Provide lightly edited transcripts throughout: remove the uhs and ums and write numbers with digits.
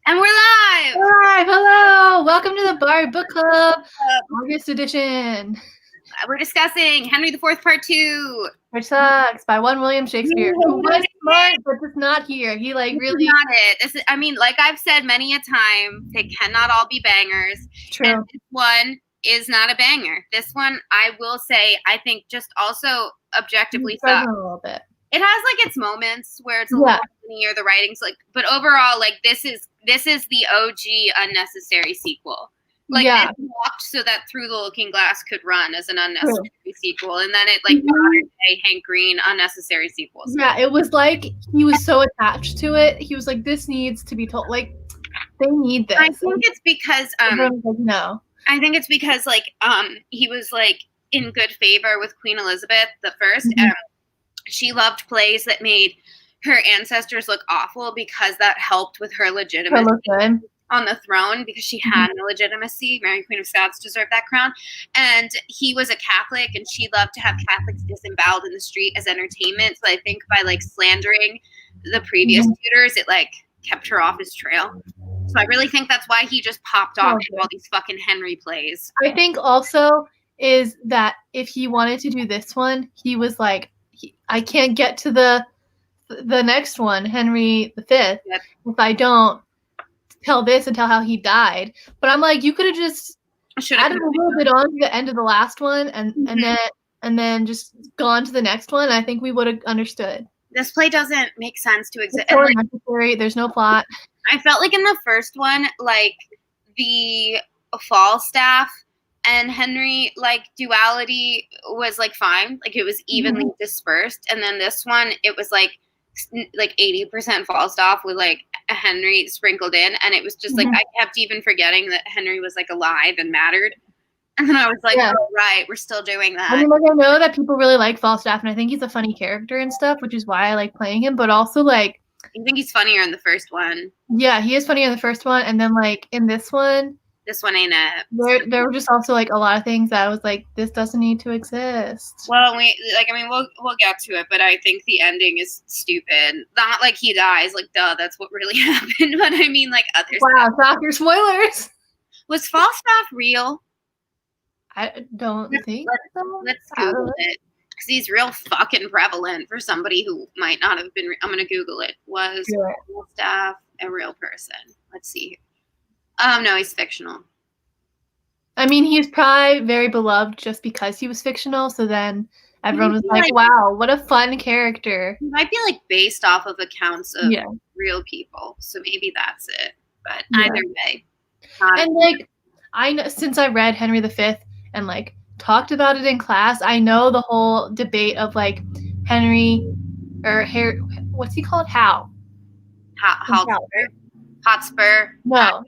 And we're live! We're live! Hello! Welcome to the Bar Book Club, August edition. We're discussing Henry IV Part 2. Which sucks, by one William Shakespeare. Who was smart, but just not here. He This really... is not it. This is, I mean, like I've said many a time, they cannot all be bangers. True. And this one is not a banger. This one, I will say, I think just also objectively sucks. A little bit. It has like its moments where it's a little funny or the writing's like, but overall, like this is the OG unnecessary sequel. Like it walked so that Through the Looking Glass could run as an unnecessary sequel, and then it like modern day Hank Green unnecessary sequels. Yeah, it was like he was so attached to it. He was like, this needs to be told. Like they need this. I think it's because no. I think it's because like he was like in good favor with Queen Elizabeth the First, and she loved plays that made her ancestors look awful because that helped with her legitimacy on the throne, because she had no legitimacy. Mary Queen of Scots deserved that crown. And he was a Catholic, and she loved to have Catholics disemboweled in the street as entertainment. So I think by like slandering the previous tutors, it like kept her off his trail. So I really think that's why he just popped off in all these fucking Henry plays. I think also is that if he wanted to do this one, he was like, I can't get to the next one, Henry V, if I don't tell this and tell how he died. But I'm like, you could have just added a little bit on to the end of the last one and then just gone to the next one. I think we would have understood. This play doesn't make sense to exist. There's no plot. I felt like in the first one, like the Falstaff and Henry like duality was like fine, like it was evenly dispersed, and then this one it was like 80% Falstaff with like a Henry sprinkled in, and it was just like I kept even forgetting that Henry was like alive and mattered, and then I was like, oh right, we're still doing that. I mean, like I know that people really like Falstaff, and I think he's a funny character and stuff, which is why I like playing him, but also like I think he's funnier in the first one. Yeah, he is funnier in the first one, and then like in this one ain't it. There were just also like a lot of things that I was like, this doesn't need to exist. Well, we'll get to it, but I think the ending is stupid. Not like he dies, like duh, that's what really happened. But I mean, like other stuff. Wow, your spoilers. Was Falstaff real? I don't think so. Let's Google it, because he's real fucking prevalent for somebody who might not have been. I'm gonna Google it. Was Falstaff a real person? Let's see. No, he's fictional. I mean, he's probably very beloved just because he was fictional. So then everyone was like, wow, what a fun character. He might be like based off of accounts of real people. So maybe that's it. But either way. And like, I know, since I read Henry V and like talked about it in class, I know the whole debate of like Henry or Harry, what's he called? Hotspur. No.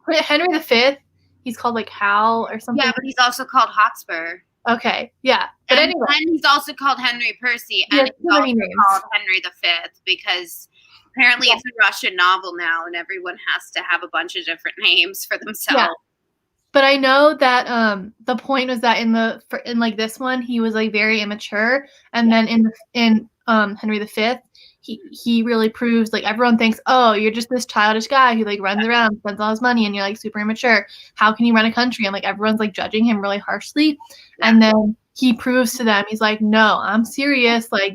Henry V, he's called like Hal or something. Yeah, but he's also called Hotspur. Okay, yeah. But anyway. And he's also called Henry Percy, and he's also called Henry V because apparently it's a Russian novel now, and everyone has to have a bunch of different names for themselves. Yeah. But I know that the point was that in like this one, he was like very immature, and then in Henry V, he really proves, like, everyone thinks, oh, you're just this childish guy who like runs around, spends all his money, and you're like super immature. How can you run a country? And like everyone's like judging him really harshly, and then he proves to them, he's like, no, I'm serious. Like,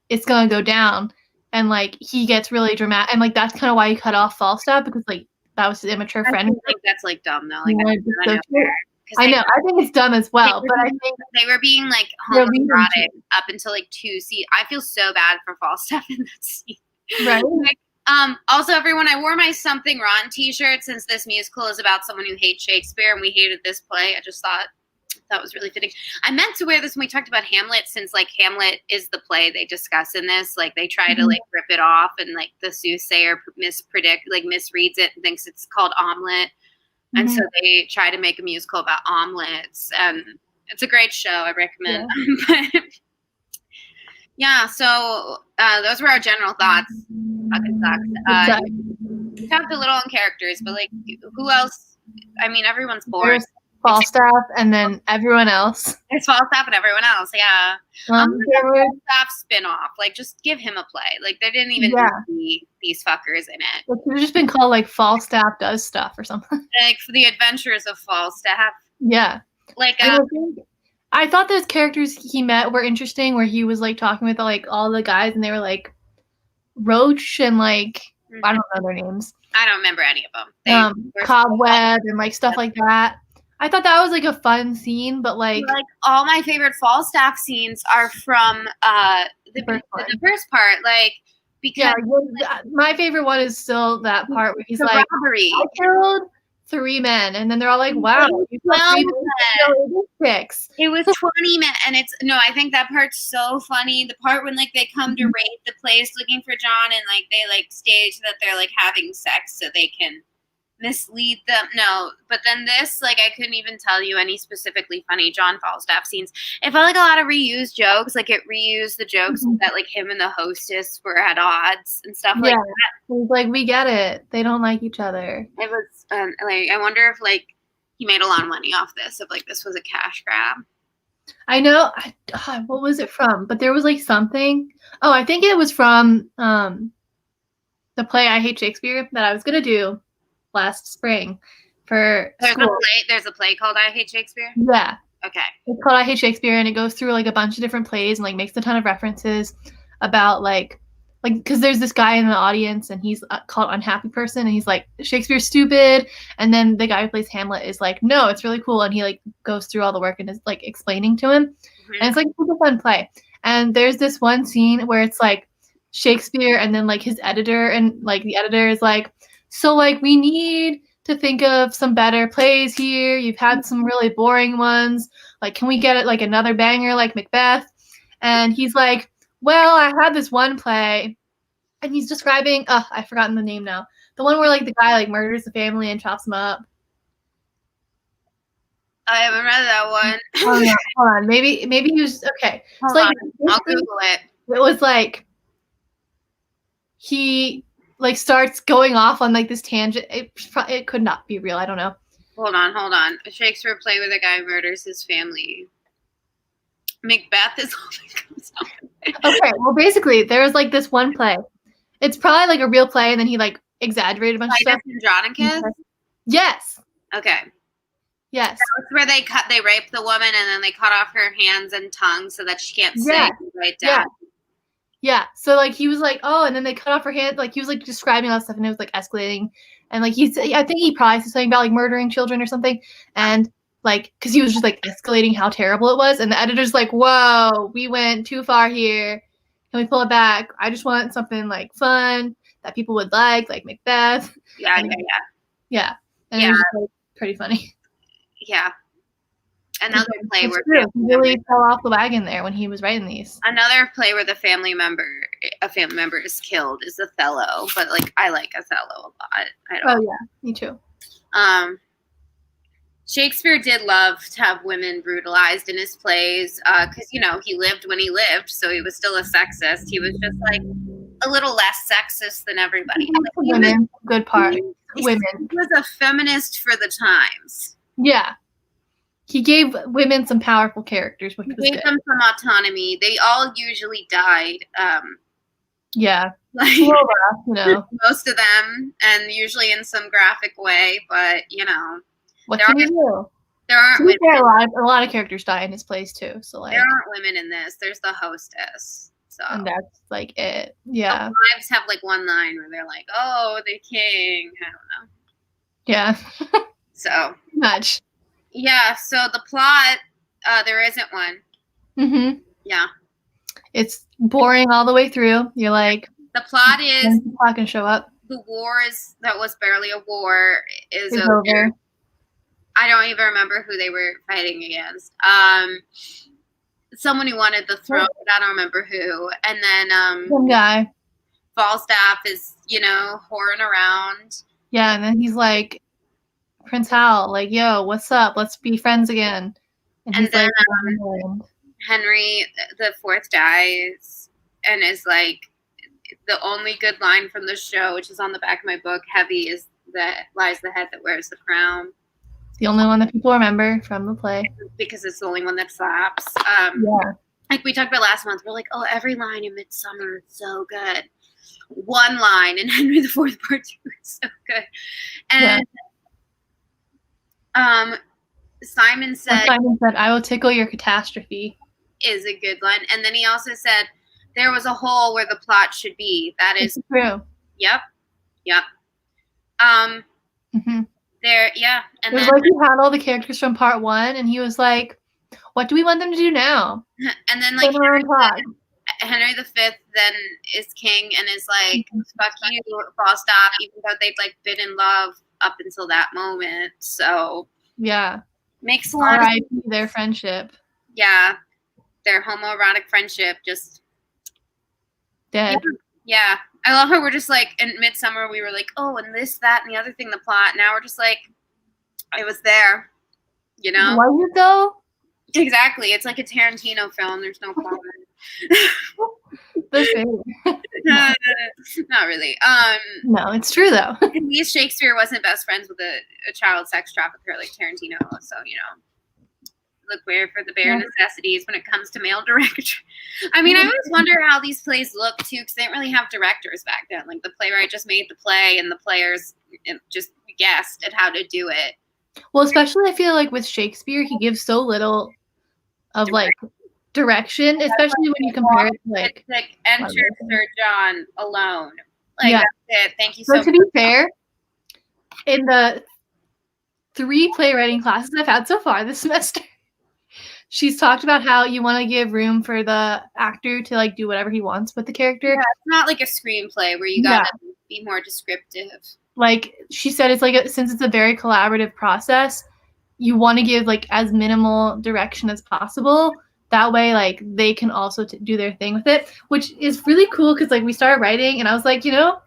it's gonna go down, and like he gets really dramatic, and like that's kind of why he cut off Falstaff, because like that was his immature friend. I think that's like dumb though. Like I know. I think it's dumb as well, but I think they were being like homoerotic up until like 2 seasons. I feel so bad for Falstaff in that scene. Right. Like, also, everyone, I wore my Something Rotten t-shirt since this musical is about someone who hates Shakespeare, and we hated this play. I just thought that was really fitting. I meant to wear this when we talked about Hamlet, since like Hamlet is the play they discuss in this. Like they try to like rip it off, and like the soothsayer misreads it and thinks it's called omelet. And so they try to make a musical about omelets, and it's a great show. I recommend. Yeah. So those were our general thoughts. Fucking sucks. We talked a little on characters, but like, who else? I mean, everyone's bored. Falstaff and then everyone else. It's Falstaff and everyone else. Yeah. There were Falstaff spinoff. Like, just give him a play. Like, there didn't even need these fuckers in it. It could have just been called like Falstaff Does Stuff or something. Like, for the adventures of Falstaff. Yeah. Like, I thought those characters he met were interesting, where he was like talking with like all the guys, and they were like Roach and like I don't know their names. I don't remember any of them. Cobweb and like stuff like that. I thought that was like a fun scene, but like all my favorite Falstaff scenes are from the first part. Like, because my favorite one is still that part where he's like, robbery. I killed 3 men, and then they're all like, wow, you killed 3 men. It was 20 men, and I think that part's so funny. The part when like they come to raid the place looking for John, and like they like stage that they're like having sex so they can mislead them. No, but then this, like, I couldn't even tell you any specifically funny John Falstaff scenes. It felt like a lot of reused jokes. Like, it reused the jokes that like him and the hostess were at odds and stuff like that. It was like, we get it. They don't like each other. It was like, I wonder if like he made a lot of money off this. If like this was a cash grab. I know. What was it from? But there was like something. Oh, I think it was from the play I Hate Shakespeare that I was gonna do last spring for school. There's a play called I Hate Shakespeare? Yeah. Okay. It's called I Hate Shakespeare, and it goes through like a bunch of different plays and like makes a ton of references about like because there's this guy in the audience and he's called Unhappy Person, and he's like, Shakespeare's stupid, and then the guy who plays Hamlet is like, no, it's really cool, and he like goes through all the work and is like explaining to him. And it's like a super fun play. And there's this one scene where it's like Shakespeare and then like his editor, and like the editor is like, so like we need to think of some better plays here. You've had some really boring ones. Like, can we get it like another banger like Macbeth? And he's like, well, I had this one play, and he's describing I've forgotten the name now. The one where like the guy like murders the family and chops them up. I haven't read that one. Hold on. Maybe he was okay. Hold on. I'll Google it. It was like he like starts going off on like this tangent. It could not be real. I don't know. Hold on. A Shakespeare play where the guy murders his family. Macbeth is all that comes up. Okay, well basically there was like this one play. It's probably like a real play, and then he like exaggerated a bunch of stuff. Andronicus? Yes. Okay. Yes. That's where they rape the woman, and then they cut off her hands and tongue so that she can't say right down. Yeah. So like he was like, oh, and then they cut off her hand. Like he was like describing all that stuff, and it was like escalating. And like I think he probably said something about like murdering children or something. And like, because he was just like escalating how terrible it was. And the editor's like, whoa, we went too far here. Can we pull it back? I just want something like fun that people would like Macbeth. Yeah. And it was like, pretty funny. Yeah. Another play where he really fell off the wagon there when he was writing these. Another play where a family member is killed is Othello, but like I like Othello a lot. Me too. Shakespeare did love to have women brutalized in his plays because he lived when he lived, so he was still a sexist. He was just like a little less sexist than everybody. Women, good part. Women. He was a feminist for the times. Yeah. He gave women some powerful characters, which was good. He gave them some autonomy. They all usually died. Yeah. Like, most of them, and usually in some graphic way, but what can you do? There aren't women. A lot of characters die in his plays too. So like there aren't women in this. There's the hostess. So and that's like it. Yeah. The wives have like one line where they're like, "Oh, the king." I don't know. Yeah. So much. Yeah. So the plot, there isn't one. Mm-hmm. Yeah. It's boring all the way through. You're like, the plot is the plot can show up. The war that was barely a war is over. I don't even remember who they were fighting against. Someone who wanted the throne, but I don't remember who. And then some guy. Falstaff is, whoring around. Yeah, and then he's like, Prince Hal, like, yo, what's up? Let's be friends again. And then Henry the Fourth dies and is like, the only good line from the show, which is on the back of my book, heavy is that lies the head that wears the crown. The only one that people remember from the play. Because it's the only one that slaps. Yeah. Like we talked about last month, we're like, oh, every line in Midsummer is so good. One line in Henry IV Part 2 is so good. And Simon said, I will tickle your catastrophe. Is a good one. And then he also said, there was a hole where the plot should be. That is true. Yep. There, yeah. And it was like he had all the characters from Part 1, and he was like, what do we want them to do now? And then, like, Henry V then is king and is like, fuck you, full stop, even though they'd, like, been in love up until that moment. So, yeah. Makes a lot of sense. Their friendship. Yeah. Their homoerotic friendship just dead. Yeah. I love how we're just like, in Midsummer, we were like, oh, and this, that, and the other thing, the plot. Now we're just like, it was there, you know? Was it though? Exactly. It's like a Tarantino film. There's no plot. Not really. No, it's true though. At least Shakespeare wasn't best friends with a child sex trafficker like Tarantino, so you know. Look where for the bare necessities when it comes to male director. I mean, I always wonder how these plays look too, because they didn't really have directors back then. Like the playwright just made the play, and the players just guessed at how to do it. Well, especially I feel like with Shakespeare, he gives so little of like direction, especially when you compare it to like enter Sir John alone. Like that's it. Thank you so much. To be fair, in the 3 playwriting classes I've had so far this semester, she's talked about how you want to give room for the actor to like do whatever he wants with the character. Yeah, it's not like a screenplay where you gotta be more descriptive. Like she said, it's like since it's a very collaborative process, you want to give like as minimal direction as possible. That way, like they can also do their thing with it, which is really cool because like we started writing and I was like, you know,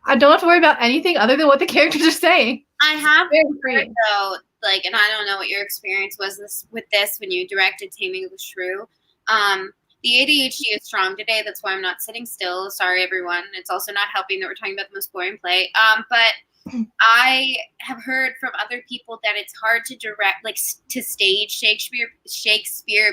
I don't have to worry about anything other than what the characters are saying. I have heard though, like, and I don't know what your experience was with this when you directed Taming of the Shrew. The ADHD is strong today. That's why I'm not sitting still. Sorry, everyone. It's also not helping that we're talking about the most boring play. But I have heard from other people that it's hard to direct, like, to stage Shakespeare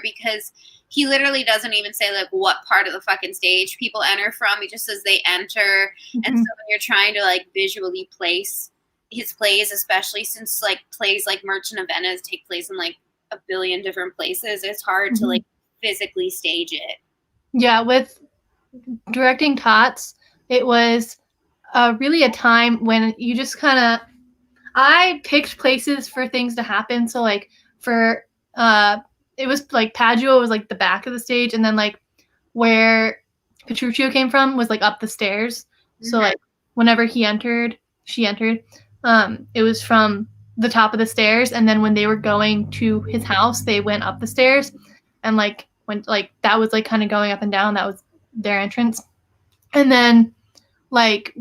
because he literally doesn't even say, like, what part of the fucking stage people enter from. He just says they enter. And so when you're trying to, like, visually place his plays, especially since, like, plays like Merchant of Venice take place in, like, a billion different places, it's hard to, like, physically stage it. Yeah, with directing Tots, it was really a time when you just kind of, I picked places for things to happen. So like for, it was like Padua was like the back of the stage, and then like where Petruchio came from was like up the stairs. So like whenever she entered, it was from the top of the stairs, and then when they were going to his house, they went up the stairs, and like when like that was like kind of going up and down, that was their entrance. And then like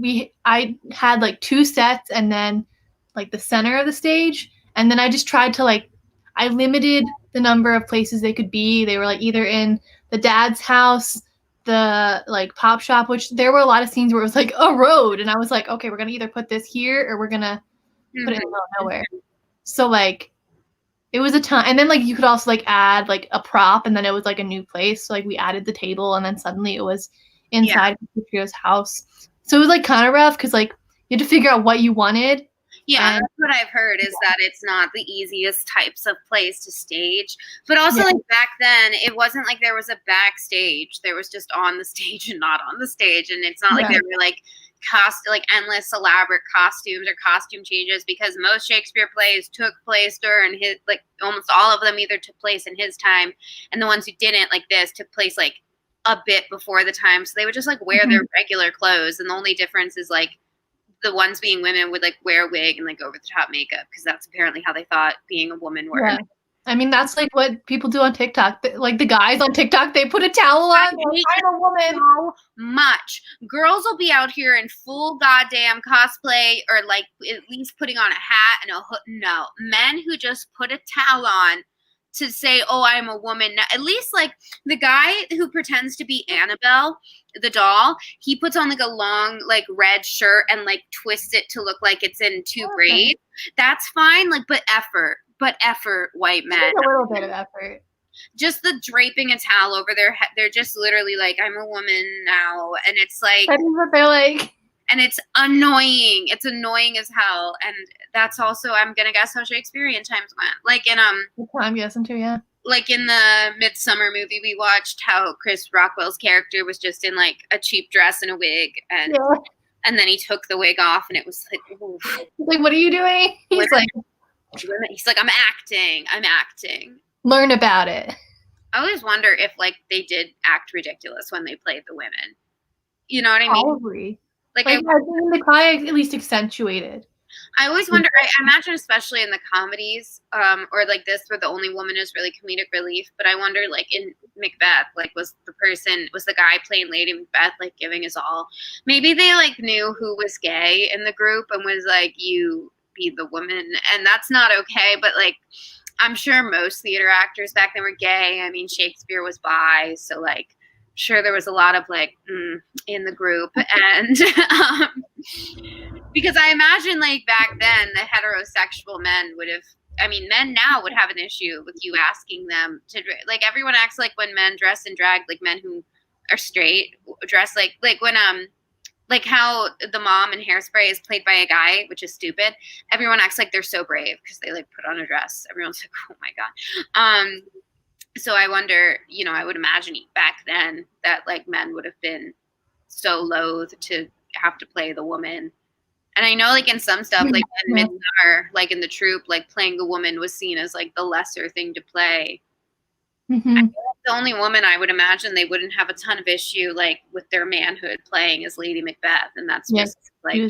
I had like 2 sets and then like the center of the stage, and then I just tried to like, I limited the number of places they could be. They were like either in the dad's house, the like pop shop, which there were a lot of scenes where it was like a road, and I was like, okay, we're gonna either put this here or we're gonna put it in the middle of nowhere. So like it was a ton. And then like you could also like add like a prop, and then it was like a new place. So like we added the table, and then suddenly it was inside Petruchio's house. So it was like kind of rough because like you had to figure out what you wanted. Yeah, that's what I've heard is that it's not the easiest types of plays to stage. But also like back then, it wasn't like there was a backstage. There was just on the stage and not on the stage. And it's not like there were like endless elaborate costumes or costume changes, because most Shakespeare plays took place during his, like almost all of them either took place in his time, and the ones who didn't, like this, took place like a bit before the time. So they would just like wear their regular clothes, and the only difference is like the ones being women would like wear a wig and like over the top makeup, because that's apparently how they thought being a woman worked. Yeah. I mean, that's like what people do on TikTok. Like the guys on TikTok, they put a towel on. Like, I'm a woman. So much. Girls will be out here in full goddamn cosplay, or like at least putting on a hat and a hood. No, men who just put a towel on to say, "Oh, I'm a woman." Now, at least like the guy who pretends to be Annabelle, the doll, he puts on like a long like red shirt and like twists it to look like it's in 2 braids. That's fine. Like, but effort. but effort white men. Just a little bit of effort. Just the draping a towel over their head. They're just literally like, I'm a woman now. And it's like, That is what they're like. And it's annoying. It's annoying as hell. And that's also, I'm going to guess how Shakespearean times went. Like in, I'm guessing too, yeah. Like in the Midsummer movie we watched, how Chris Rockwell's character was just in like a cheap dress and a wig. And then he took the wig off and it was like, ooh. Like, what are you doing? He's like, I'm acting. Learn about it. I always wonder if like they did act ridiculous when they played the women. You know what I mean? Probably. Like I think the cry at least accentuated. I always wonder, I imagine especially in the comedies, or like this where the only woman is really comedic relief, but I wonder like in Macbeth, like was the guy playing Lady Macbeth like giving his all? Maybe they like knew who was gay in the group and was like, you be the woman, and that's not okay, but like I'm sure most theater actors back then were gay. I mean, Shakespeare was bi, so like sure there was a lot of like in the group, and because I imagine like back then the heterosexual men would have, I mean men now would have an issue with you asking them to, like everyone acts like when men dress in drag, like men who are straight dress like when like how the mom in Hairspray is played by a guy, which is stupid. Everyone acts like they're so brave because they like put on a dress. Everyone's like, oh my God. So I wonder, you know, I would imagine back then that like men would have been so loath to have to play the woman. And I know like in some stuff, like in Midsummer, like in the troupe, like playing the woman was seen as like the lesser thing to play. Mm-hmm. I think the only woman I would imagine they wouldn't have a ton of issue like with their manhood playing as Lady Macbeth. And that's just like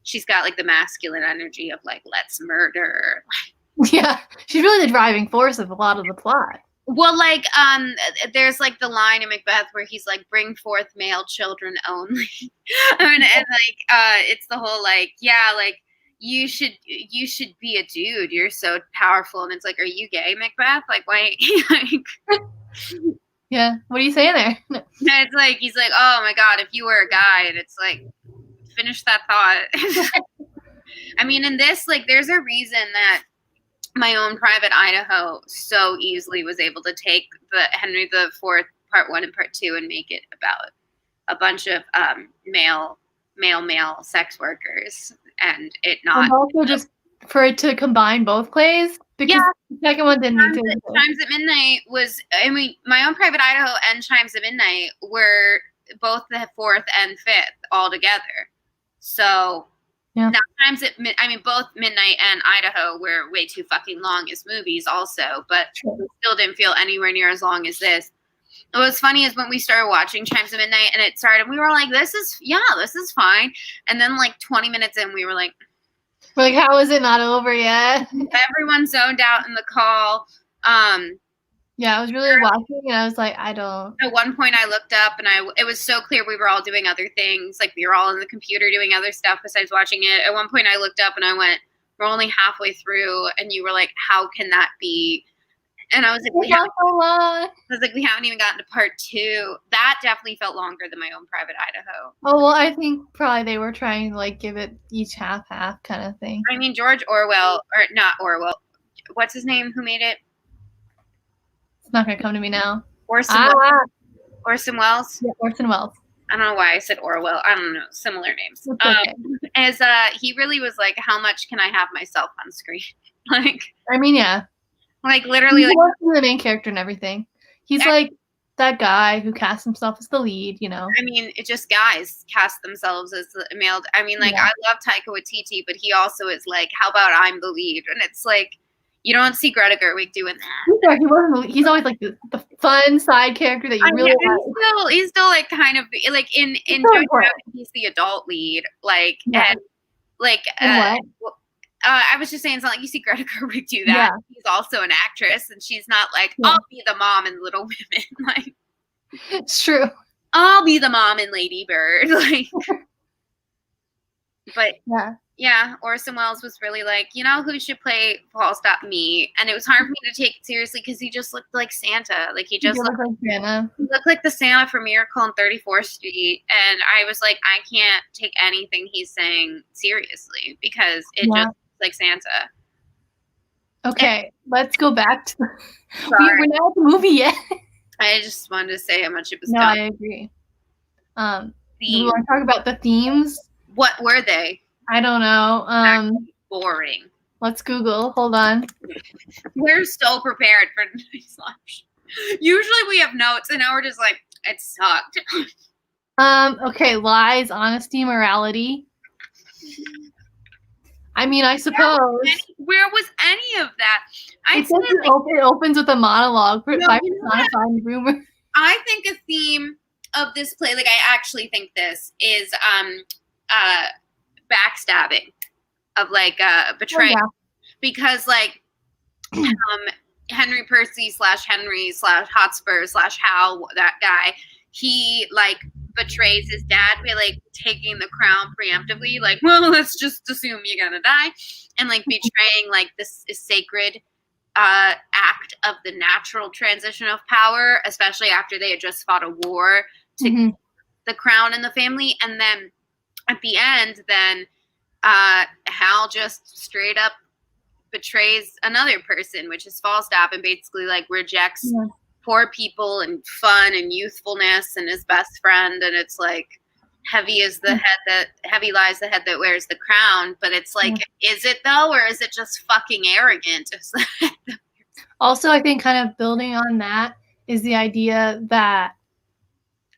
she's got like the masculine energy of like, let's murder. Yeah, she's really the driving force of a lot of the plot. Well, like, there's like the line in Macbeth where he's like, "Bring forth male children only," and like, it's the whole like, yeah, like you should be a dude. You're so powerful, and it's like, are you gay, Macbeth? Like, why? Like, yeah, what are you saying there? It's like he's like, oh my God, if you were a guy, and it's like, finish that thought. I mean, in this, like, there's a reason that My Own Private Idaho so easily was able to take the Henry IV Part 1 and Part 2 and make it about a bunch of male sex workers, and it not. And also just for it to combine both plays, because the second one didn't need to. Chimes at Midnight was, I mean, My Own Private Idaho and Chimes at Midnight were both the 4th and 5th all together. So now Chimes at both Midnight and Idaho were way too fucking long as movies also, but still didn't feel anywhere near as long as this. What was funny is when we started watching Chimes at Midnight and it started, we were like, this is fine. And then like 20 minutes in, we were like, how is it not over yet? Everyone zoned out in the call. Yeah, I was really watching and I was like, I don't. At one point I looked up and it was so clear we were all doing other things. Like we were all on the computer doing other stuff besides watching it. At one point I looked up and I went, we're only halfway through. And you were like, how can that be? And I was like, we haven't even gotten to Part 2. That definitely felt longer than My Own Private Idaho. Oh, well, I think probably they were trying to like give it each half kind of thing. I mean, George Orwell, or not Orwell, what's his name? Who made it? It's not going to come to me now. Orson Welles? Yeah, Orson Welles. I don't know why I said Orwell. I don't know. Similar names. Okay. He really was like, how much can I have myself on screen? Like, I mean, yeah. Like literally, he's like the main character and everything. He's like that guy who casts himself as the lead, you know. I mean, it just guys cast themselves as the male. I mean, like I love Taika Waititi, but he also is like, how about I'm the lead? And it's like, you don't see Greta Gerwig doing that. He's always like the fun side character that you really like. He's still like kind of like in JoJo, he's the adult lead, like and like I was just saying, it's not like you see Greta Gerwig do that. Yeah. She's also an actress, and she's not like, I'll be the mom in Little Women. Like, it's true. I'll be the mom in Lady Bird. Like, but yeah, Orson Welles was really like, you know who should play Paul Stop Me? And it was hard for me to take it seriously because he just looked like Santa. Like he just looked like Santa. He looked like the Santa from Miracle on 34th Street. And I was like, I can't take anything he's saying seriously because it just looks like Santa. Okay, let's go back to Sorry. we're not at the movie yet. I just wanted to say how much it was No, dumb. I agree. Do we Theme. want to talk about the themes? What were they? I don't know. Boring. Let's Google. Hold on. We're so prepared for tonight's lunch. Usually we have notes, and now we're just like, it sucked. Okay, lies, honesty, morality. I mean, I suppose. Where was any of that? It opens with a monologue for personifying rumor. I think a theme of this play, like I actually think this is backstabbing of like betrayal. Oh, yeah. Because like Henry Percy / Henry / Hotspur / Hal, that guy, he like betrays his dad by like taking the crown preemptively, like, well, let's just assume you're gonna die, and like betraying like this sacred act of the natural transition of power, especially after they had just fought a war to get the crown in the family. And then at the end, then Hal just straight up betrays another person, which is Falstaff, and basically like rejects poor people and fun and youthfulness and his best friend. And it's like, heavy lies the head that wears the crown. But it's like, is it though, or is it just fucking arrogant? Also, I think kind of building on that is the idea that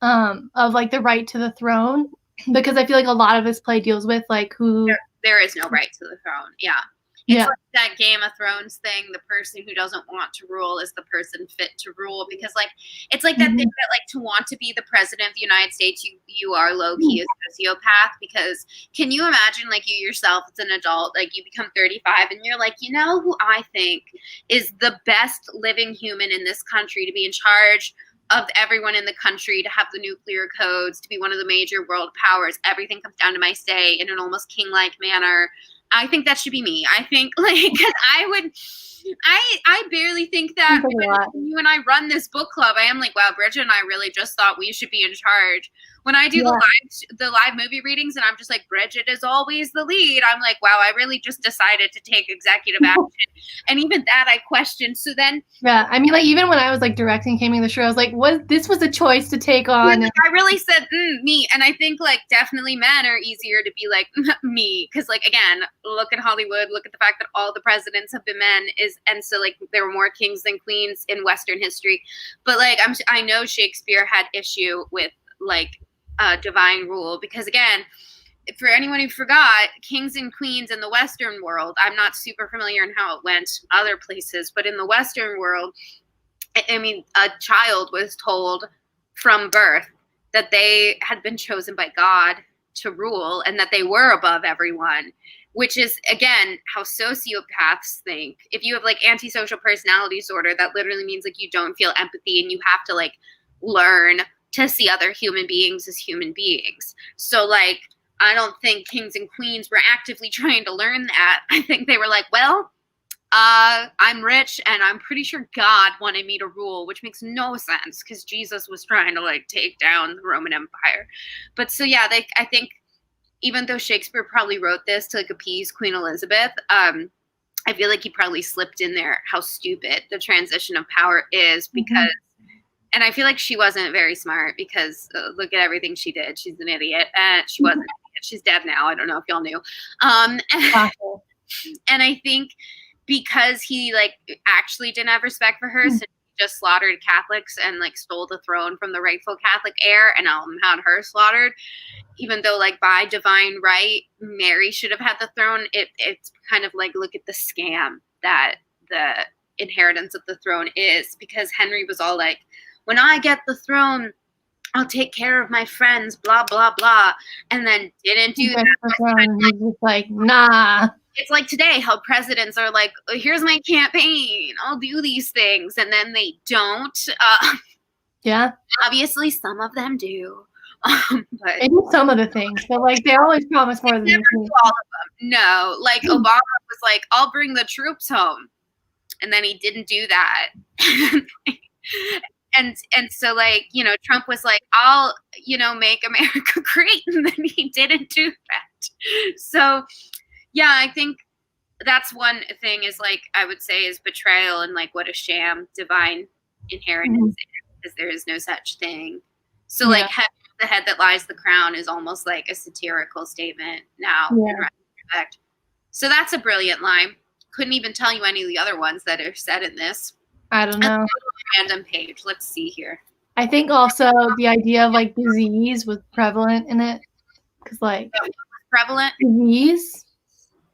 of like the right to the throne, because I feel like a lot of this play deals with like who there is no right to the throne. Yeah. It's like that Game of Thrones thing. The person who doesn't want to rule is the person fit to rule, because like it's like that thing that like to want to be the president of the United States, you are low key a sociopath. Because can you imagine like you yourself as an adult, like you become 35 and you're like, you know who I think is the best living human in this country to be in charge of everyone in the country, to have the nuclear codes, to be one of the major world powers. Everything comes down to my say in an almost king-like manner. I think that should be me. I think like, because I barely think that when you and I run this book club, I am like, wow, Bridget and I really just thought we should be in charge. When I do the live movie readings and I'm just like, Bridget is always the lead, I'm like, wow, I really just decided to take executive action. And even that I questioned. So then I mean, like even when I was like directing Caming the Shrew, I was like, this was a choice to take on. I really said me. And I think like definitely men are easier to be like me, because like again, look at Hollywood, look at the fact that all the presidents have been men, and so like there were more kings than queens in Western history. But like I know Shakespeare had issue with like divine rule, because again, for anyone who forgot, kings and queens in the Western world, I'm not super familiar in how it went other places, but in the Western world, I mean, a child was told from birth that they had been chosen by God to rule and that they were above everyone, which is, again, how sociopaths think. If you have like antisocial personality disorder, that literally means like you don't feel empathy and you have to like learn to see other human beings as human beings. So like, I don't think kings and queens were actively trying to learn that. I think they were like, well, I'm rich and I'm pretty sure God wanted me to rule, which makes no sense because Jesus was trying to like take down the Roman Empire. But so yeah, I think even though Shakespeare probably wrote this to like appease Queen Elizabeth, I feel like he probably slipped in there how stupid the transition of power is, because and I feel like she wasn't very smart, because look at everything she did. She's an idiot. And she wasn't. She's dead now. I don't know if y'all knew. And I think because he like actually didn't have respect for her, so he just slaughtered Catholics and like stole the throne from the rightful Catholic heir and had her slaughtered, even though like by divine right, Mary should have had the throne. It's kind of like, look at the scam that the inheritance of the throne is, because Henry was all like, when I get the throne, I'll take care of my friends, blah, blah, blah. And then didn't do that. Just like, nah. It's like today, how presidents are like, oh, here's my campaign, I'll do these things. And then they don't. Yeah. Obviously, some of them do. But they do some of the things, but like they always promise more than never do all of them. No, like Obama was like, I'll bring the troops home. And then he didn't do that. And so like, you know, Trump was like, I'll, you know, make America great. And then he didn't do that. So yeah, I think that's one thing is like I would say is betrayal and like what a sham divine inheritance is, because there is no such thing. So like the head that lies the crown is almost like a satirical statement now in retrospect. So that's a brilliant line. Couldn't even tell you any of the other ones that are said in this. I don't know. Random page. Let's see here. I think also the idea of like disease was prevalent in it, because like prevalent disease.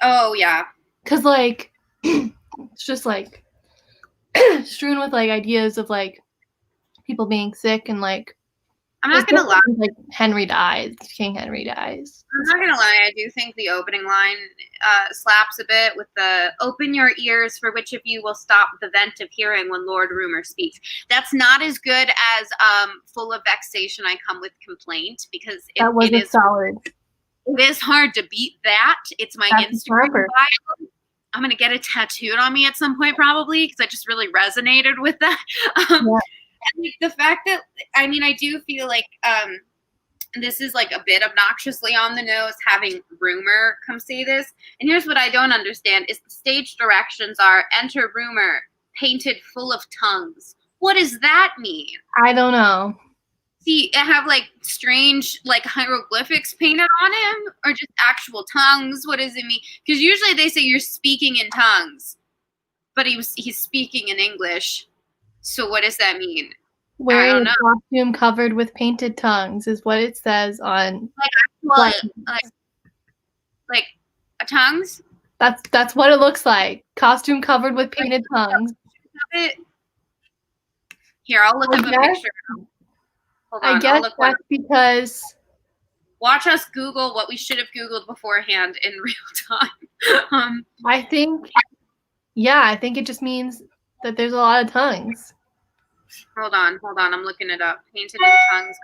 Oh yeah. Because like it's just like strewn with like ideas of like people being sick and like. I'm not gonna lie. Like Henry dies. King Henry dies. I'm not gonna lie. I do think the opening line slaps a bit with the "Open your ears, for which of you will stop the vent of hearing when Lord Rumor speaks." That's not as good as "Full of vexation, I come with complaint," because it is solid. It is hard to beat that. It's my Instagram bio. I'm gonna get it tattooed on me at some point probably, because I just really resonated with that. And like the fact that, I mean, I do feel like this is like a bit obnoxiously on the nose having Rumor come say this. And here's what I don't understand is the stage directions are enter Rumor painted full of tongues. What does that mean? I don't know. See, I have like strange like hieroglyphics painted on him, or just actual tongues. What does it mean? Because usually they say you're speaking in tongues, but he's speaking in English. So what does that mean? Wearing a costume covered with painted tongues is what it says on like tongues. That's what it looks like. Costume covered with painted tongues. Here, I'll look up a picture. Hold on, I guess that's because. Watch us Google what we should have Googled beforehand in real time. I think it just means that there's a lot of tongues. Hold on. I'm looking it up. Painted in tongues.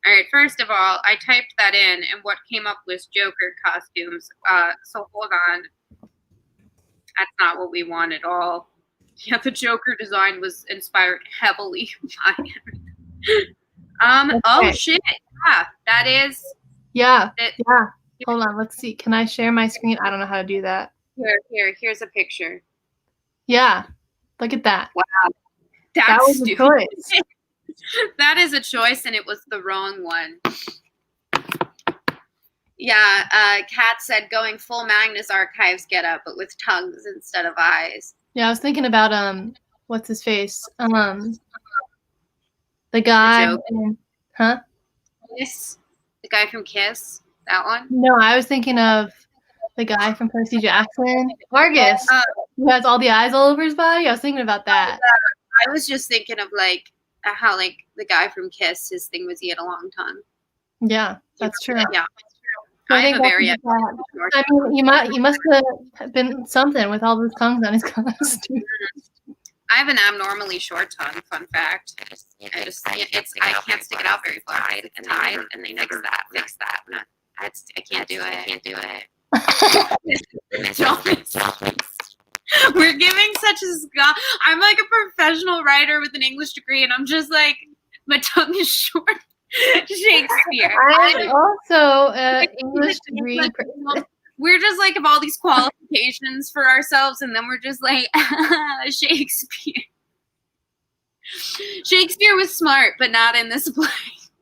All right. First of all, I typed that in, and what came up was Joker costumes. So hold on. That's not what we want at all. Yeah, the Joker design was inspired heavily by everything. Oh shit. Yeah, that is. Yeah. Hold on. Let's see. Can I share my screen? I don't know how to do that. Here's a picture. Yeah. Look at that. Wow. That was a choice. That is a choice, and it was the wrong one. Yeah, Kat said going full Magnus Archives get up, but with tongues instead of eyes. Yeah, I was thinking about what's his face? The guy. Huh? Kiss? The guy from Kiss? That one? No, I was thinking of the guy from Percy Jackson. Vargas. Who has all the eyes all over his body. I was thinking about that. I was just thinking of like how like the guy from Kiss, his thing was he had a long tongue. Yeah, that's true. Yeah. I have a very. I mean, you must have been something with all those tongues on his costume. I have an abnormally short tongue. Fun fact. I can't stick it out very far. It's tied, and they fix that. I can't do it. We're giving such a I'm like a professional writer with an English degree, and I'm just like my tongue is short. Shakespeare. I'm also an English degree. We're just like have all these qualifications for ourselves, and then we're just like Shakespeare. Shakespeare was smart, but not in this play.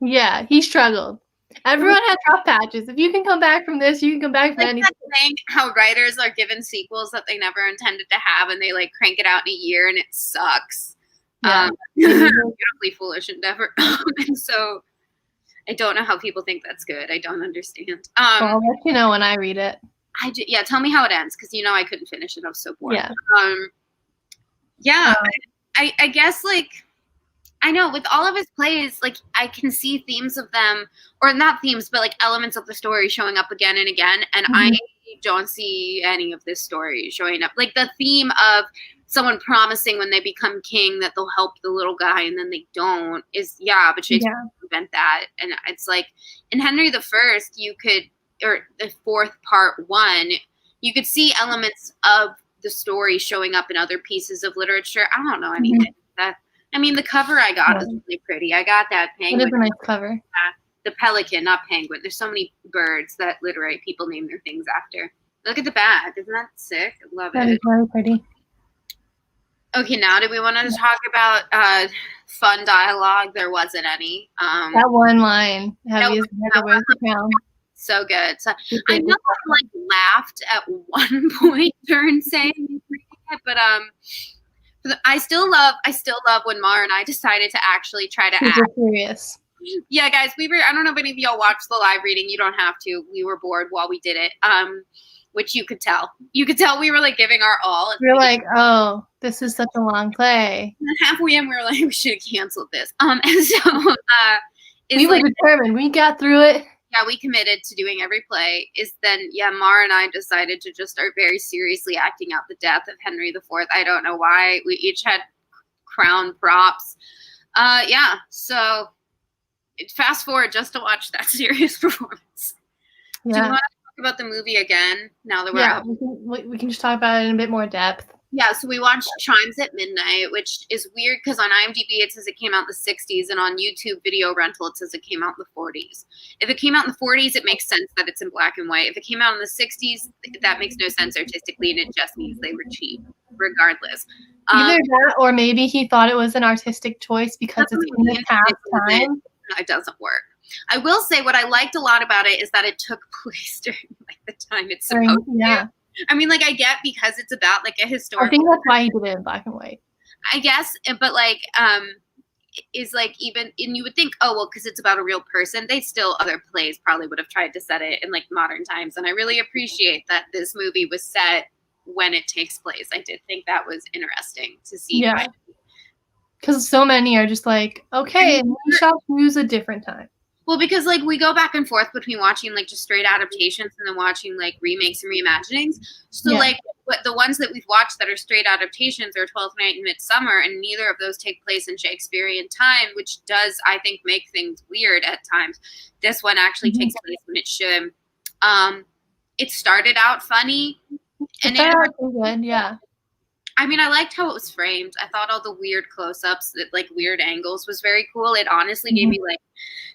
Yeah, he struggled. Everyone had rough patches. If you can come back from this, you can come back from anything. Thing, how writers are given sequels that they never intended to have, and they like crank it out in a year, and it sucks. Yeah. Beautifully foolish endeavor. And so I don't know how people think that's good. I don't understand. Well, I'll let you know when I read it. Yeah, tell me how it ends, because I couldn't finish it. I was so bored. Yeah. I guess like I know with all of his plays, like I can see themes of them, or not themes, but like elements of the story showing up again and again. And I don't see any of this story showing up. Like the theme of someone promising when they become king that they'll help the little guy, and then they don't but Shakespeare prevent that. And it's like in Henry the First, you could, or the fourth part one, you could see elements of the story showing up in other pieces of literature. I don't know anything. I mean, the cover I got is really pretty. I got that penguin. It is a nice cover. The pelican, not penguin. There's so many birds that literary people name their things after. Look at the back. Isn't that sick? I love That it. is very pretty. Okay, now do we want to talk about fun dialogue? There wasn't any. That one line, heavy as the head wears the crown. So good. So I know I like laughed at one point during saying it, but I still love when Mara and I decided to actually try to act. Serious. Yeah, guys, I don't know if any of y'all watched the live reading. You don't have to. We were bored while we did it. Which you could tell. You could tell we were like giving our all. We're like, oh, this is such a long play. And halfway in, we were like, we should have canceled this. And so we were determined. We got through it. Yeah, we committed to doing every play. Mara and I decided to just start very seriously acting out the death of Henry IV. I don't know why. We each had crown props. So fast forward just to watch that serious performance. Yeah. Do you want to talk about the movie again now that we're out? We can just talk about it in a bit more depth. Yeah, so we watched Chimes at Midnight, which is weird because on IMDb it says it came out in the 60s, and on YouTube Video Rental it says it came out in the 40s. If it came out in the 40s, it makes sense that it's in black and white. If it came out in the 60s, that makes no sense artistically, and it just means they were cheap, regardless. Either that, or maybe he thought it was an artistic choice because it's in the past time. No, it doesn't work. I will say what I liked a lot about it is that it took place during like the time it's supposed to. I mean, like, I get because it's about like a historical. I think that's why he did it in black and white. I guess, but like, is like even, and you would think, oh well, because it's about a real person. Other plays probably would have tried to set it in like modern times, and I really appreciate that this movie was set when it takes place. I did think that was interesting to see. Yeah, because so many are just like, okay, we shall choose a different time. Well, because like we go back and forth between watching like just straight adaptations and then watching like remakes and reimaginings. So like the ones that we've watched that are straight adaptations are 12th Night and Midsummer, and neither of those take place in Shakespearean time, which does, I think, make things weird at times. This one actually takes place when it should. It started out funny, and good, yeah. I mean, I liked how it was framed. I thought all the weird close-ups, that like weird angles, was very cool. It honestly gave me like,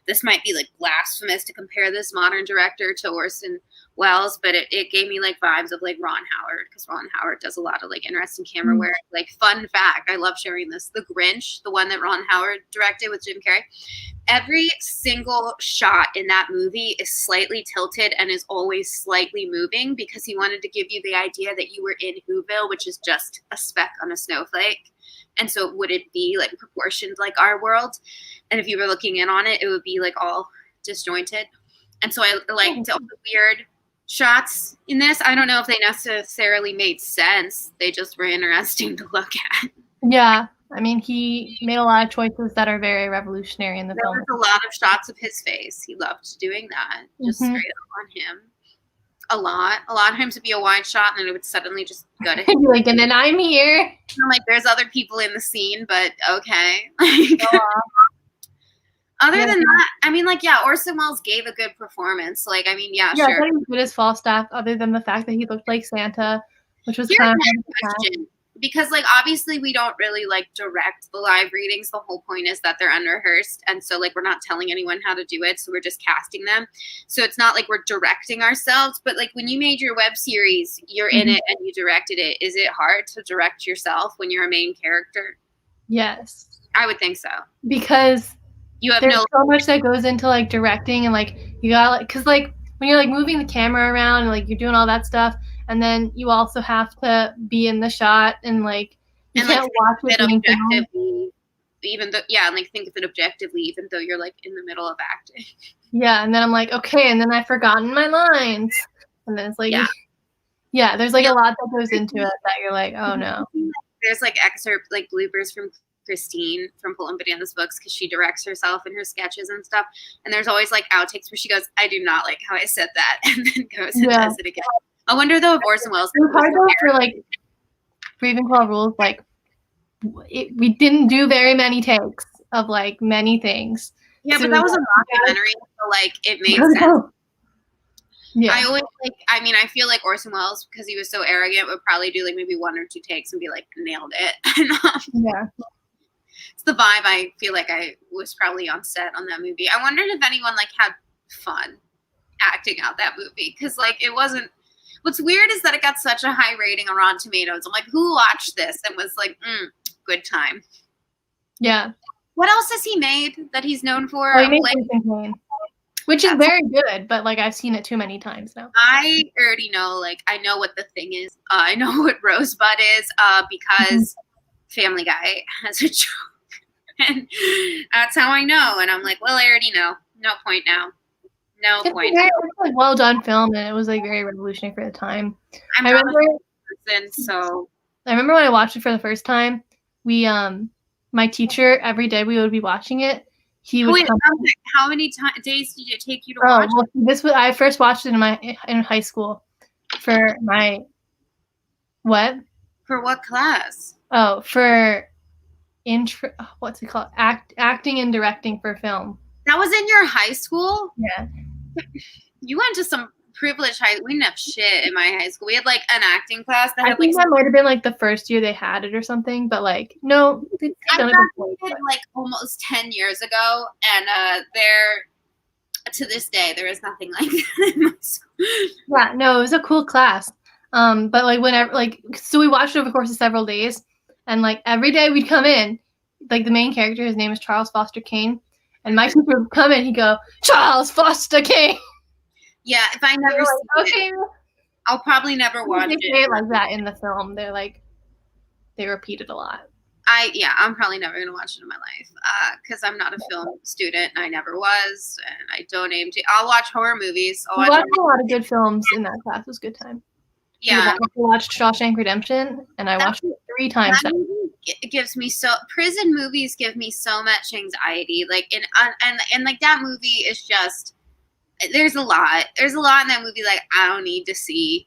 this might be like blasphemous to compare this modern director to Orson Welles, but it gave me like vibes of like Ron Howard, because Ron Howard does a lot of like interesting camera work. Like, fun fact, I love sharing this. The Grinch, the one that Ron Howard directed with Jim Carrey, every single shot in that movie is slightly tilted and is always slightly moving because he wanted to give you the idea that you were in Whoville, which is just a speck on a snowflake. And so would it be like proportioned like our world? And if you were looking in on it, it would be like all disjointed. And so I liked all the weird shots in this. I don't know if they necessarily made sense. They just were interesting to look at. Yeah. I mean, he made a lot of choices that are very revolutionary in the film. There was a lot of shots of his face. He loved doing that, just straight up on him. A lot of times it'd be a wide shot, and then it would suddenly just go to him. Like, and then I'm here. I'm like, there's other people in the scene, but okay. Other than that, I mean, like, yeah, Orson Welles gave a good performance. Like, I mean, sure. I thought he was good as Falstaff, other than the fact that he looked like Santa, which was kind of a question. Because, like, obviously we don't really, like, direct the live readings. The whole point is that they're unrehearsed. And so, like, we're not telling anyone how to do it. So we're just casting them. So it's not like we're directing ourselves. But, like, when you made your web series, you're in it and you directed it. Is it hard to direct yourself when you're a main character? Yes. I would think so. Because there's so much that goes into, like, directing. And, like, you got, like, because, like, when you're, like, moving the camera around and, like, you're doing all that stuff, and then you also have to be in the shot and like you can't watch it objectively, even though and like think of it objectively, even though you're like in the middle of acting. Yeah, and then I'm like, okay, and then I've forgotten my lines, and then it's like, there's like a lot that goes into it that you're like, oh no. There's like excerpt like bloopers from Christine from Pull and Bananas books because she directs herself in her sketches and stuff, and there's always like outtakes where she goes, I do not like how I said that, and then goes and does it again. I wonder though if Orson Welles. It was hard though for like Ravenclaw rules. Like we didn't do very many takes of like many things. Yeah, so but that was a documentary, so like it made sense. Yeah, I always like. I mean, I feel like Orson Welles, because he was so arrogant, would probably do like maybe 1 or 2 takes and be like, nailed it. Yeah, it's the vibe. I feel like I was probably on set on that movie. I wondered if anyone like had fun acting out that movie because like it wasn't. What's weird is that it got such a high rating on Rotten Tomatoes. I'm like, who watched this and was like, good time. Yeah. What else has he made that he's known for? He made Citizen Kane, which is very good, but like I've seen it too many times now. I already know, like, I know what The Thing is. I know what Rosebud is because Family Guy has a joke. And that's how I know. And I'm like, well, I already know. No point now. No point. It was a well done film, and it was like very revolutionary for the time. I'm not a person, so I remember when I watched it for the first time. We my teacher, every day we would be watching it. He would come. How many days did it take you to watch? Well, I first watched it in high school for my what? For what class? Oh, for what's it called? Acting and directing for film. That was in your high school? Yeah. You went to some privileged we didn't have shit in my high school. We had like an acting class that had that might have been like the first year they had it or something, but like no, I graduated like almost 10 years ago, and there to this day there is nothing like that in my school. Yeah, no, it was a cool class. But like whenever so we watched it over the course of several days, and like every day we'd come in, like the main character, his name is Charles Foster Kane, and my teacher would come in, he'd go, Charles Foster Kane. Yeah, if I never see it, I'll probably never watch it. They say it like that in the film. They're like, they repeat it a lot. I'm probably never gonna watch it in my life because I'm not a film student and I never was, and I don't aim to. I'll watch horror movies. We watched a lot of good films in that class. It was a good time. Yeah, I watched Shawshank Redemption, and I watched it 3 times. It gives me prison movies give me so much anxiety. Like and like that movie is just. There's a lot in that movie like I don't need to see,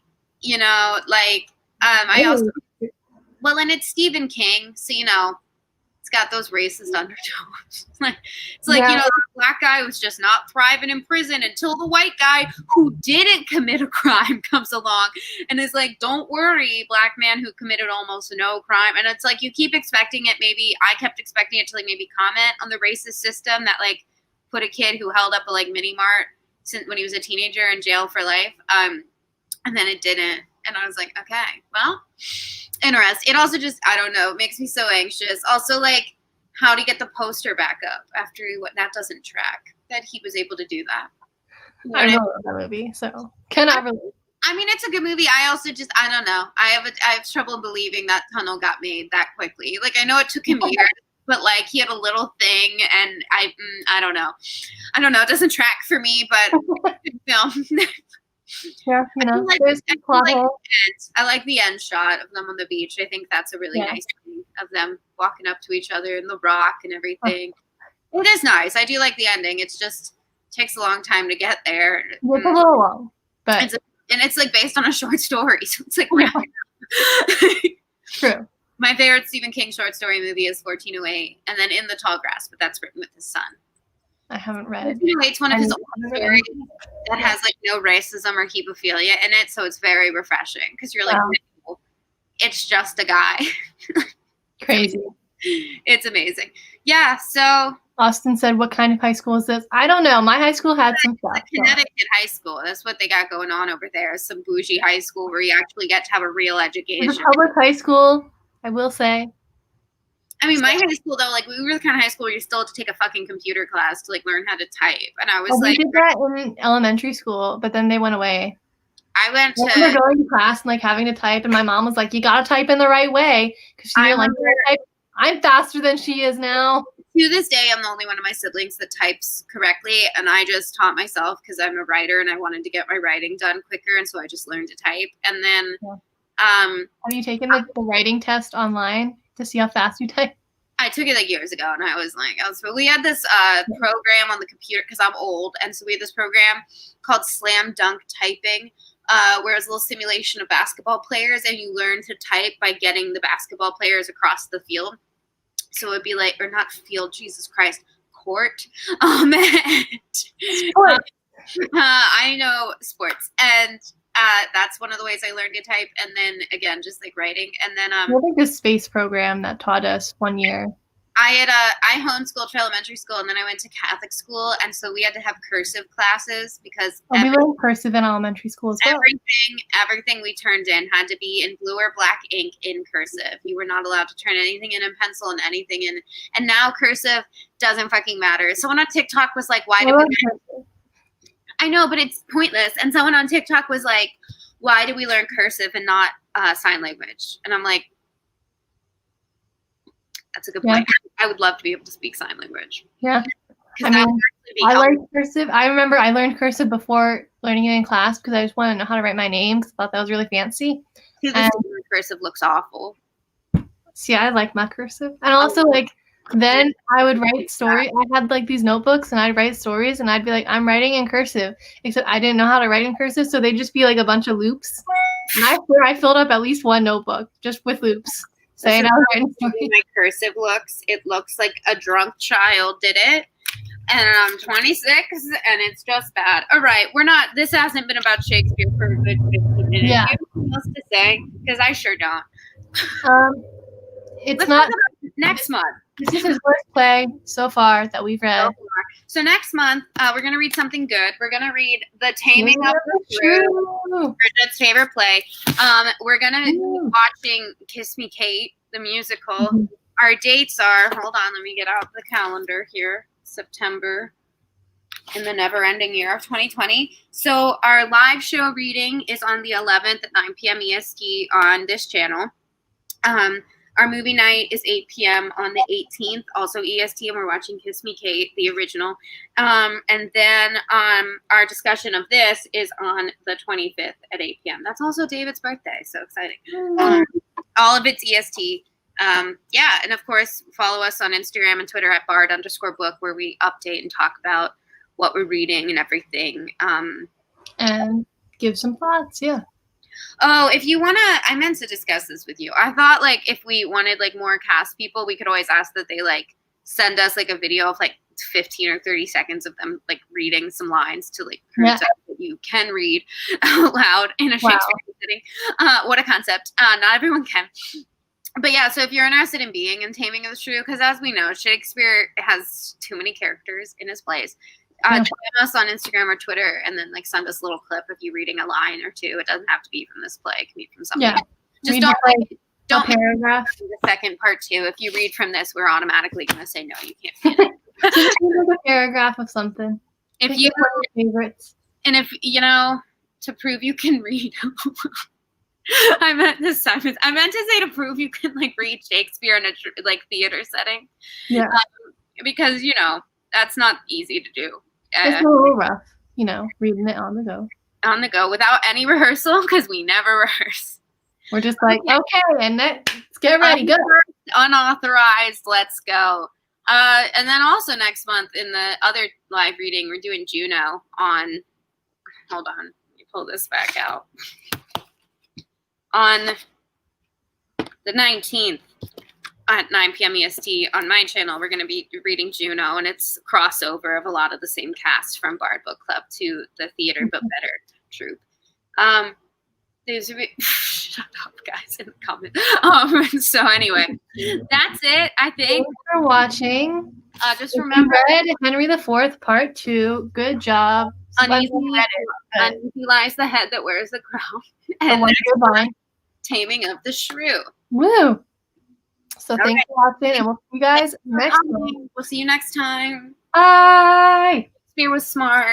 like I also and it's Stephen King, so it's got those racist undertones. It's like the black guy was just not thriving in prison until the white guy who didn't commit a crime comes along and is like, don't worry, black man who committed almost no crime. And it's like you keep expecting it. Maybe I kept expecting it to like maybe comment on the racist system that like put a kid who held up a like mini mart when he was a teenager in jail for life, and then it didn't, and I was like, okay, well, interesting. It also just, I don't know, it makes me so anxious. Also, like, how to get the poster back up after that doesn't track, that he was able to do that. I know that movie, so cannot relate. I mean, it's a good movie. I also just, I don't know, I have trouble believing that tunnel got made that quickly. Like, I know it took him years. But like he had a little thing, and I don't know. It doesn't track for me, but yeah, I like the end shot of them on the beach. I think that's a really nice thing of them walking up to each other and the rock and everything. It is nice. I do like the ending. It's just takes a long time to get there. It's a little long, but it's like based on a short story, so it's like true. My favorite Stephen King short story movie is 1408, and then In the Tall Grass, but that's written with his son. I haven't read it. 1408's one of his old stories that has like no racism or hebephilia in it, so it's very refreshing because you're like, no, it's just a guy. Crazy. It's amazing. Yeah, so Austin said, what kind of high school is this? I don't know. My high school had some stuff. Connecticut high school. That's what they got going on over there. Some bougie high school where you actually get to have a real education. It's a public high school, I will say. I mean, my high school, though, like, we were the kind of high school where you still had to take a fucking computer class to, like, learn how to type. And I was like... we did that in elementary school, but then they went away. I remember going to class and, like, having to type, and my mom was like, you got to type in the right way. Because she didn't like to type. I'm faster than she is now. To this day, I'm the only one of my siblings that types correctly, and I just taught myself because I'm a writer, and I wanted to get my writing done quicker, and so I just learned to type. And then... have you taken the writing test online to see how fast you type? I took it like years ago, and we had this program on the computer because I'm old, and so we had this program called Slam Dunk Typing, where it was a little simulation of basketball players, and you learn to type by getting the basketball players across the field. So it'd be like, or not field, Jesus Christ, court. I know sports, and that's one of the ways I learned to type. And then again, just like writing. And then I think this space program that taught us 1 year. I homeschooled for elementary school, and then I went to Catholic school, and so we had to have cursive classes because we learned cursive in elementary school as well. Everything we turned in had to be in blue or black ink in cursive. You were not allowed to turn anything in pencil and anything in. And now cursive doesn't fucking matter. Someone on TikTok was like, "Why do we?" I know, but it's pointless. And someone on TikTok was like, "Why do we learn cursive and not sign language?" And I'm like, that's a good point. I would love to be able to speak sign language. Yeah. I mean, I learned cursive. I remember I learned cursive before learning it in class because I just wanted to know how to write my name because I thought that was really fancy. And cursive looks awful. See, I like my cursive. And also, like, then I would write stories. I had, like, these notebooks, and I'd write stories, and I'd be like, I'm writing in cursive. Except I didn't know how to write in cursive, so they'd just be, like, a bunch of loops. And I swear I filled up at least one notebook just with loops. Saying I was writing stories. My cursive looks, it looks like a drunk child did it. And I'm 26, and it's just bad. All right, this hasn't been about Shakespeare for a good 15 minutes. Yeah. Do you have anything else to say? Because I sure don't. It's not next month. This is his worst play so far that we've read. So next month, we're going to read something good. We're going to read The Taming of the Shrew, Bridget's favorite play. We're going to be watching Kiss Me Kate, the musical. Mm-hmm. Our dates are, hold on, let me get out the calendar here. September in the never-ending year of 2020. So our live show reading is on the 11th at 9 p.m. EST on this channel. Our movie night is 8 p.m. on the 18th, also EST, and we're watching Kiss Me Kate, the original. And then our discussion of this is on the 25th at 8 p.m. That's also David's birthday, so exciting. All of it's EST. And of course, follow us on Instagram and Twitter at @bard_book, where we update and talk about what we're reading and everything. And give some thoughts, yeah. Oh, if you want to, I meant to discuss this with you. I thought, like, if we wanted, like, more cast people, we could always ask that they, like, send us, like, a video of, like, 15 or 30 seconds of them, like, reading some lines to, like, prove that you can read out loud in a Shakespeare setting. What a concept. Not everyone can. But yeah, so if you're interested in being in Taming of the Shrew, because as we know, Shakespeare has too many characters in his plays. DM us on Instagram or Twitter, and then like send us a little clip of you reading a line or two. It doesn't have to be from this play; it can be from something. Yeah, just don't paragraph. The second part too. If you read from this, we're automatically going to say no. You can't be in it. Just read a paragraph of something. If you your favorites, and if you know to prove you can read. I meant to say to prove you can like read Shakespeare in a like theater setting. Yeah. Because you know that's not easy to do. It's a little rough, you know, reading it on the go. On the go without any rehearsal because we never rehearse. We're just like, okay, and let's get ready, go. Unauthorized, let's go. And then also next month in the other live reading, we're doing Juno on. Hold on, let me pull this back out. On the 19th at 9 p.m. EST on my channel, we're going to be reading Juno, and it's a crossover of a lot of the same cast from Bard Book Club to the Theater But Better troupe. Shut up, guys, in the comments. So anyway, that's it, I think. Thanks for watching. Just remember, read Henry IV Part 2. Good job. Uneasy lies the head that wears the crown. And Taming of the Shrew. Woo! So thanks for watching, and we'll see you guys next time. We'll see you next time. Bye! Shakespeare was smart.